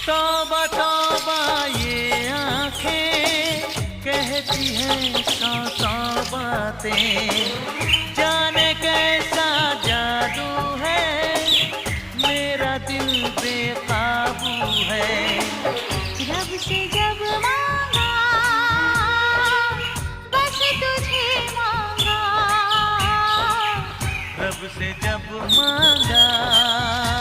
तौबा तौबा ये आंखें कहती हैं सौ सौ बातें, जाने कैसा जादू है, मेरा दिल बेकाबू है। रब से जब मांगा बस तुझे मांगा, रब से जब मांगा